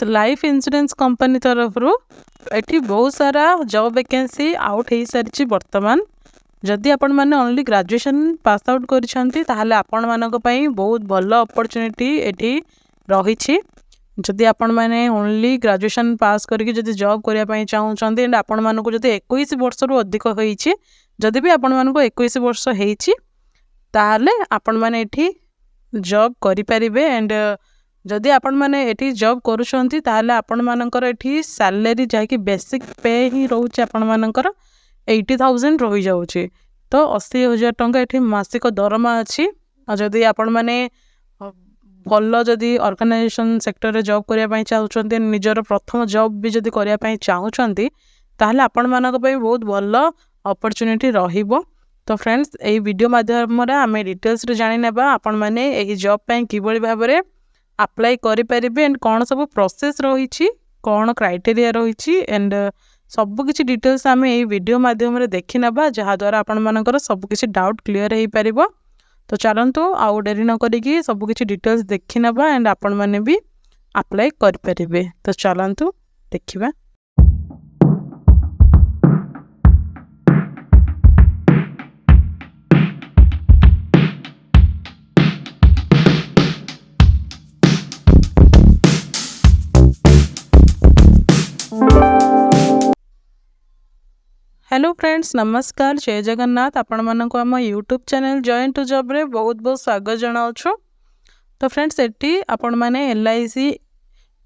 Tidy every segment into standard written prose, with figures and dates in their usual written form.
Friends life insurance company तरफ एठी बहुत सारा जॉब वैकेंसी आउट हो सारी वर्तमान जदि आपण मैंने ओनली ग्रेजुएशन पास आउट करिसेंती ताहाले आपण मानक पई बहुत भल अपॉर्चुनिटी एठी रही जदि आपण मैंने ओनली ग्रेजुएशन पास करके जदि जॉब करिया पई चाहउछंती एंड आपण मानक जदि 21 वर्ष रु अधिक होईची जदि भी आपण मानक 21 वर्ष हेईची ताहाले आपण माने एठी जॉब करि परिबे एंड जदि आपण माने एठी जॉब करूछंती ताहाले आपण मानकर एठी सैलरी जाकी बेसिक पे ही रहउची आपण मानकर 80,000 रही जाउची तो 80,000 टंका एठी मासिक दरमा अछि जदि आपण माने भल जदि ऑर्गेनाइजेशन सेक्टर रे जॉब करिया पई चाहउछंती निजर प्रथम जॉब भी जदि करिया पई चाहउछंती ताहाले आपण मानक पई बहुत भल अपॉर्चुनिटी रहिबो। तो फ्रेंड्स एही वीडियो माध्यम रे आमे डिटेल्स रे जानि नेबा आपण माने एही जॉब पई किबळी भाबरे अप्लाई करि परिबे एंड कोन सब प्रोसेस रहिछि कोन क्राइटेरिया रहिछि एंड सब किछि डिटेल्स आमे एही वीडियो माध्यम रे देखि नेबा जहा द्वारा आपण मानकर सब किछि डाउट क्लियर हेई परिबो। तो चलंतु आउ डेरी न करिकी सब किछि डिटेल्स देखि नेबा एंड आपण माने भी अप्लाई करि परिबे। तो चलंतु देखिबा। हेलो फ्रेंड्स नमस्कार जय जगन्नाथ आपण मानक आम यूट्यूब चैनल जॉइन टू जॉब रे बहुत बहुत स्वागत जनाउछु। तो फ्रेंड्स एटी आपण माने LIC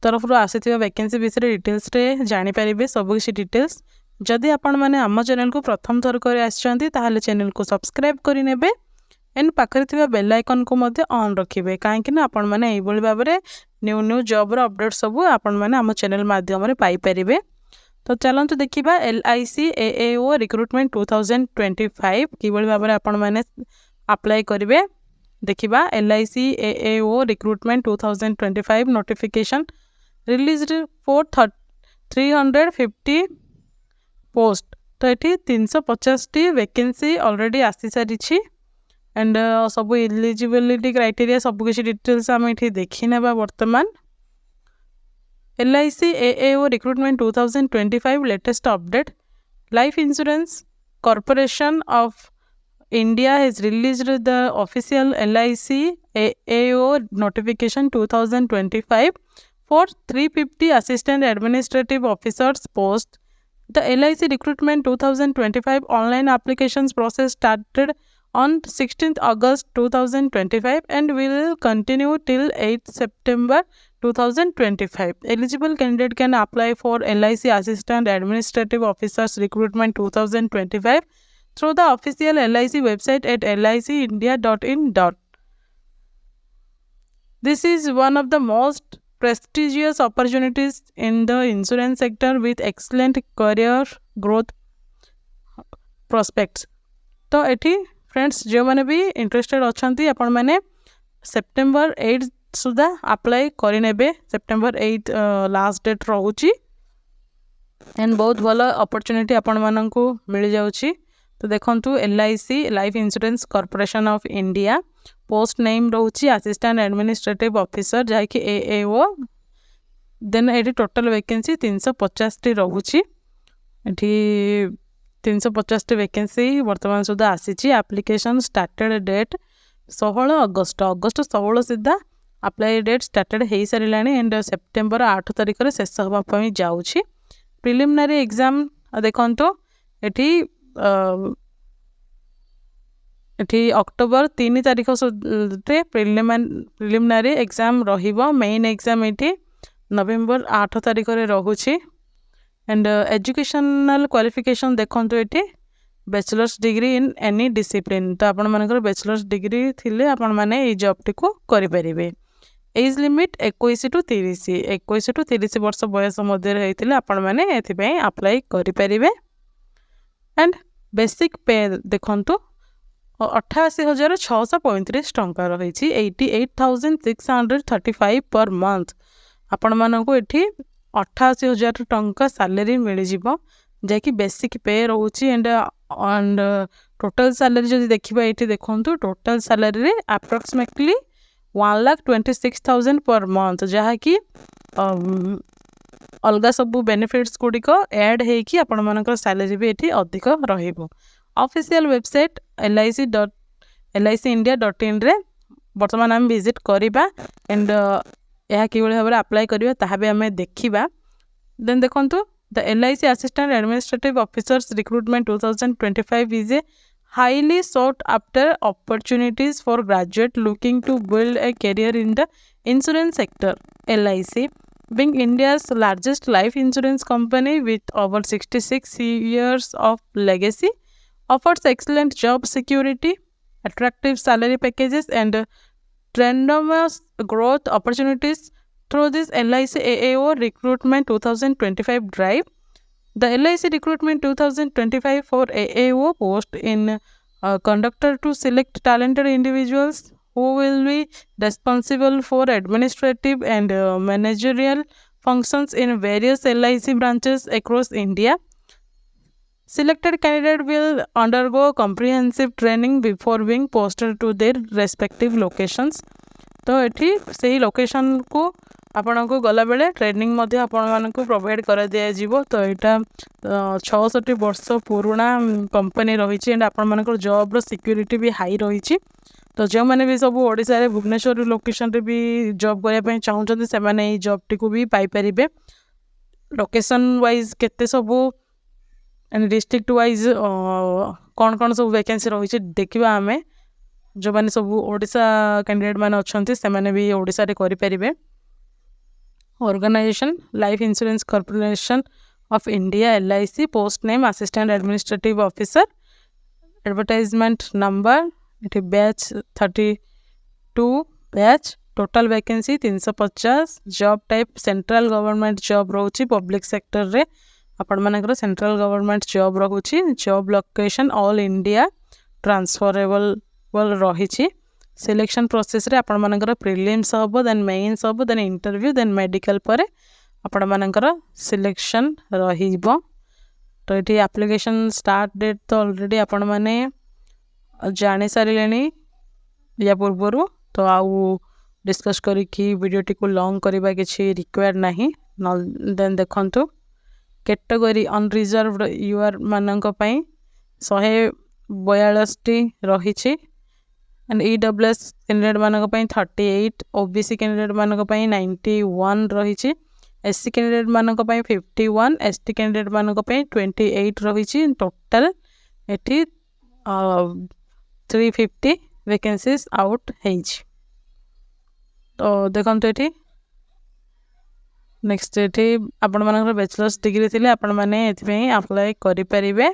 तरफ आसीथिबा वैकेंसी विषय डिटेल्स रे जानि परिबे सब किछि डिटेल्स। जदि आपण माने आम चैनल को प्रथम थर करे आछंती ताहाले चैनल को सब्सक्राइब करि नेबे एंड पाखरे थिबा बेल आइकन को मध्ये ऑन रखिबे काहेकि ना आपण माने एबोली भाबरे न्यू न्यू जॉब रो अपडेट सब आपण माने आम चैनल माध्यम रे पाई परिबे। तो चलंतु देखिबा LIC AAO रिक्रुटमेंट 2025 किबळी भाबरे आपण माने अप्लाई करिवे। देखिबा LIC AAO recruitment 2025 notification released for 350 post. तो एठी 350 टी वैकेंसी ऑलरेडी आसी सारिछि एंड सब एलिजिबिलिटी क्राइटेरिया सब किछि डिटेल्स हम एठी देखि नेबा। वर्तमान LIC AAO recruitment 2025 latest update. Life Insurance Corporation of India has released the official LIC AAO notification 2025 for 350 assistant administrative officers post. The LIC recruitment 2025 online applications process started on 16th August 2025 and will continue till 8th September 2025. Eligible candidate can apply for LIC Assistant Administrative Officers Recruitment 2025 through the official LIC website at licindia.in. This is one of the most prestigious opportunities in the insurance sector with excellent career growth prospects. तो एठी friends जो मैंने भी interested अच्छी आपण मैंने September 8 सुधा apply करेंगे। September 8 last date रोची and बहुत भल अपॉर्चुनिटी आपण मानक मिल जाउची। तो देखंतु LIC life insurance corporation of India post name रोची असिस्टेंट एडमिनिस्ट्रेटिव ऑफिसर जहाँकि AAO देन एटी टोटल वैकेंसी 350 टी रोची। एटी 350 टी वैकेंसी वर्तमान सुधा आसी। एप्लिकेशन स्टार्टेड डेट 16 अगस्त 16 सीधा अप्लाई डेट स्टार्टेड हो सारा एंड सेप्टेम्बर 8 तारिख में शेष हाँपाई जाऊँगी। प्रिलिमिनारी एग्जाम देखो ये अक्टोबर 3 तारिख प्रिलिमिनारी एग्जाम रहिबो। मेन एग्जाम ये नवेम्बर 8 तारिख में रोचे एंड एजुकेशनल क्वालिफिकेशन देखो ये bachelors degree in any discipline. तो आपण मानकर बैचलर्स डिग्री थिले आपण माने ए जॉब टी को करि परिबे। एज लिमिट 21 टू 30 वर्ष बयस मध्य रहिथिले आपण माने एथि पई अप्लाई करि परिबे। एंड बेसिक पे देखंतु 88,635 टंका रहिछि 88,635 पर मंथ। आपण मानकु एठी 88,000 टंका सैलरी मिल जिवो जैकि बेसिक पे रोची एंड टोटल सैलरी जदि देखिबा एठी देखंतु टोटल सैलरी रे अप्रोक्सीमेटली 1,26,000 पर मंथ जहाँकि अलगा सबू बेनिफिट्स गुड़िक एड होगी आपण सैलरी भी ये अधिक ऑफिशियल वेबसाइट lic.licindia.in रे बर्तमान आम विजिट करवा एंड यह कि भाव में अप्लाई करवा ताहा भी आम देखा देन देखु the LIC assistant administrative officers recruitment 2025 is a highly sought after opportunities for graduate looking to build a career in the insurance sector. LIC, being India's largest life insurance company with over 66 years of legacy, offers excellent job security, attractive salary packages, and tremendous growth opportunities through this LIC AAO Recruitment 2025 drive. The LIC Recruitment 2025 for AAO post in conductor to select talented individuals who will be responsible for administrative and managerial functions in various LIC branches across India. Selected candidate will undergo comprehensive training before being posted to their respective locations. तो ये से location को आपण को गला बेले training मध्य आपण मानक प्रोवाइड कर दिया जीवो तो यहाँ 66 वर्ष पुराना कंपनी रही एंड आपण मानक जॉब रो सिक्योरिटी भी हाई रही तो जो मैंने भी सब ओडिशा रे भुवनेश्वर लोकेशन रे भी जॉब करने चाहूँगी से मैंने जॉब टी को भी पाई परिबे लोकेशन वाइज केते सब एंड डिस्ट्रिक्ट वाइज कौन कौन सब वैकेंसी रही देखा आम जो मैंने सब ओडिशा कैंडिडेट मैंने अच्छा से मैंने भी ओडिशा रे करि परिबे organisation life insurance corporation of India LIC post name assistant administrative officer advertisement number ये batch 32 batch total vacancy 350 job type central government job रोची पब्लिक सेक्टर रे आपण मानकर सेंट्रल गवर्नमेंट जॉब रोची job location all India transferable रही selection process रे आपण मानकर प्रिलिम्स हम देन मेन्स हम देन इंटरव्यू देन मेडिकल पर आपण मानकर सिलेक्शन रहिबो तो ये एप्लिकेशन स्टार्ट डेट तो ऑलरेडी आपण माने जाने सारे या पूर्वर तो आउ डिस्कस करी वीडियो टी को लॉन्ग करबा किछि रिक्वायर नाही देन देखंतु कैटेगरी अनरिजर्व्ड यूआर मानक पई 142 टी रही एंड EWS कैंडिडेट मानक पई 38 OBC कैंडिडेट मानक पई 91 रही SC कैंडिडेट मानक पई 51 ST कैंडिडेट मानक पई 28 रही टोटल एठी 350 वैकेंसीज आउट हेज तो देखंतु एठी नेक्स्ट एठी आपण मानकर बैचलर्स डिग्री थिले आपण माने एथि अप्लाई करि परिबे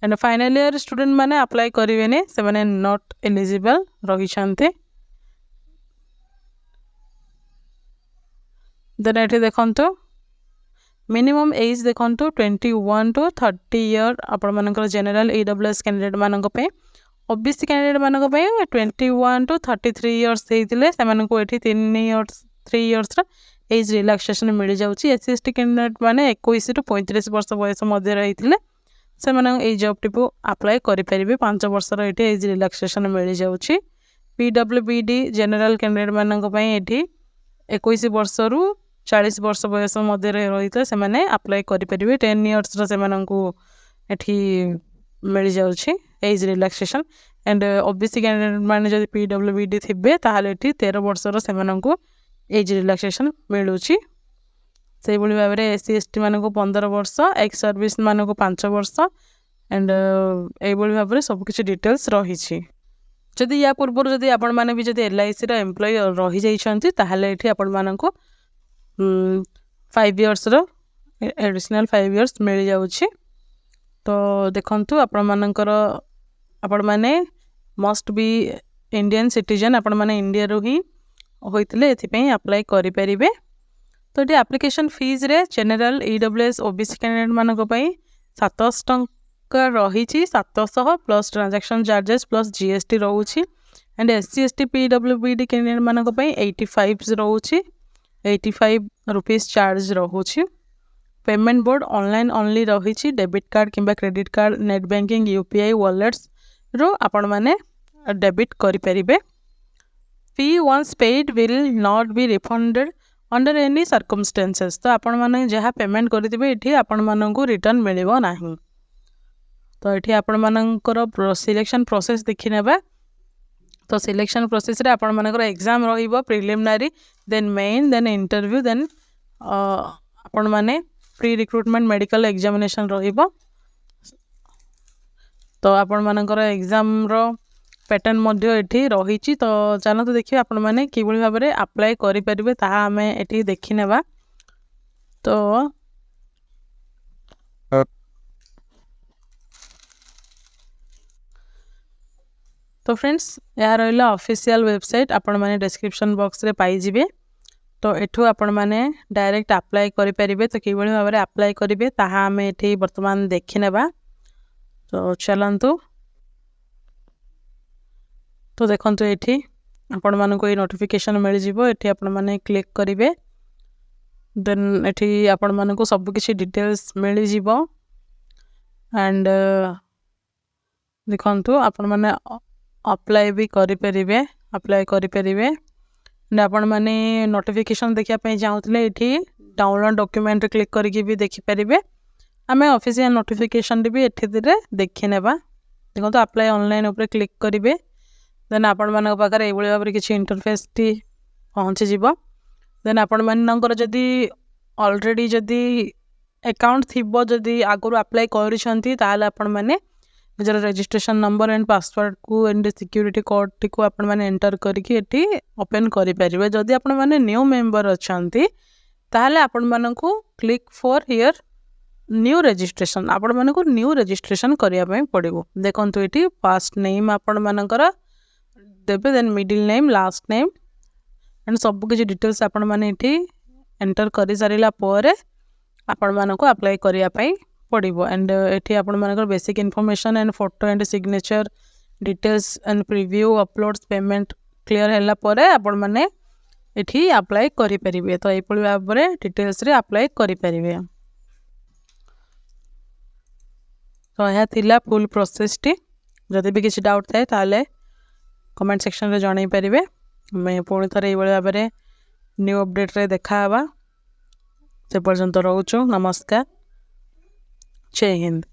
एंड फाइनल ईयर स्टूडेंट माने अप्लाई करेंगे से माने नॉट एलिजिबल रही देन ये देखो मिनिमम एज देखो 21 to 30 ईयर आपण मानकर जनरल EWS कैंडिडेट मानक पे OBC कैंडिडेट मानक पे 21 to 33 ईयर्स होते से मानक एठी 3 इयर्स एज रिलैक्सेशन मिल जाउची SC ST कैंडिडेट माने 21 to 35 वर्ष बयस मध्य रही से माने जॉब टी को अप्लाई करि परिबे 5 वर्षर एठी एज रिलैक्सेशन मिल जाउची PWBD जनरल कैंडिडेट मानक पई एठी 21 वर्ष रु 40 वर्ष बयस मध्य रही से माने अप्लाई करि परिबे 10 इयर्स रो से मानकू एठी मिल जाउची age relaxation and OBC candidate माने जदि PWBD थिबे ताहाले एठी 13 वर्ष रो से मानकू एज रिलैक्सेशन मिलुची से भाव में SC ST मानक 15 वर्ष एक्स सर्विस मानक 5 वर्ष एंड ये भाव में सबकि डिटेल्स रही जदि या पूर्व जदि आपण माने भी जदि LIC रो एम्प्लॉय रही जाइछंती ताहाले एठी आपण मानक 5 इयर्स रो एडिशनल 5 इयर्स मिल जाउछि तो देखंतु आपण मानकर आपण माने मस्ट बी इंडियन सिटीजन आपण माने इंडिया रो ही होइतले एथि पई अप्लाई करि परिबे तो ये एप्लिकेशन फीस रे जनरल EWS OBC कैंडिडेट मानक पई 700 टंका रही 700 plus transaction charges plus GST रहउछि and SC ST PWBD candidate मानक पई 85 रहउछि 85 रुपीस चार्ज रहउछि पेमेंट बोर्ड ऑनलाइन ओनली रही डेबिट कार्ड किंबा credit card net banking UPI wallets रो आपण माने डेबिट करि परिबे fee once paid will not be refunded under any circumstances तो आपण माने जहाँ पेमेंट करेंगे ये आपण मानू रिटर्न मिलिबो नाही। तो ये आपण मानकर सिलेक्शन प्रोसेस देखि नेबा। तो सिलेक्शन प्रोसेस रे आपण मानकर एग्जाम रहिबो preliminary then main then interview then आपण माने प्री रिक्रुटमेंट मेडिकल एग्जामिनेशन रहिबो। तो आपण मानकर एग्जाम रो पैटर्न मध्य एठी रहिछि। तो चलतो देखिए आपण माने किबोली भाबरे अप्लाई करि परिबे ताहा हमें एठी देखि नेबा। तो फ्रेंड्स यार रहिला ऑफिशियल वेबसाइट आपण माने डिस्क्रिप्शन बॉक्स रे पाई जिबे। तो एठू आपण माने डायरेक्ट अप्लाई करि परिबे। तो किबोली भाबरे अप्लाई करिवे ताहा हमें एठी वर्तमान देखि नेबा। तो चलंतु तो देखंतु एठी आपण मानको ए नोटिफिकेशन मिल जिवो। एठी आपण माने क्लिक करिवे देन एठी आपण मानको सब किछि डिटेल्स मिल जिवो। एंड देखंतु आपण माने अप्लाई भी करि परिबे अप्लाई करि परिबे। आपण माने नोटिफिकेशन देखिया पई चाहुतले एठी डाउनलोड डॉक्यूमेंट क्लिक करके भी देखि परिबे। आमे ऑफिशियल नोटिफिकेशन भी एठी दिरे देखि नेबा। देखंतु अप्लाई ऑनलाइन ऊपर क्लिक करिवे देन आपण मानक पाखरे एबोली भाबरे किछि इंटरफेस टी पहुंची जिवो। देन आपण मानकर जदी ऑलरेडी जदी अकाउंट थिबो जदी आगुर अप्लाई करिसंती ताले आपण माने निजर रजिस्ट्रेशन नंबर एंड पासवर्ड को एंड सिक्योरिटी कोड टी को आपण माने एंटर करके एटी ओपन करि परिबे। जदी आपण माने न्यू मेंबर अछंती ताले आपण मानकू click for here new registration आपण मानकू न्यू रजिस्ट्रेशन करिया पई पड़िबो। देखंतु एटी फर्स्ट नेम आपण मानकर देबे then middle name last name and सब किछि डिटेल्स आपण माने एठी एंटर करि सारिला परे आपण मानको अप्लाई करिया पई पड़िबो। एंड एठी आपण मानकर basic information and photo and signature details and preview uploads payment clear हैला परे आपण माने एठी अप्लाई करि परिबे। तो एपळी भाबरे डिटेल्स रे अप्लाई करि परिबे। तो यह थिला फुल प्रोसेस टी जदि भी किछि डाउट थाए ताले कमेंट सेक्शन रे जणाई परिबे। मैं पुणी थरे एई भाबरे न्यू अपडेट रे देखा हवा। से पर्यंत रहूछु। नमस्कार। जय हिंद।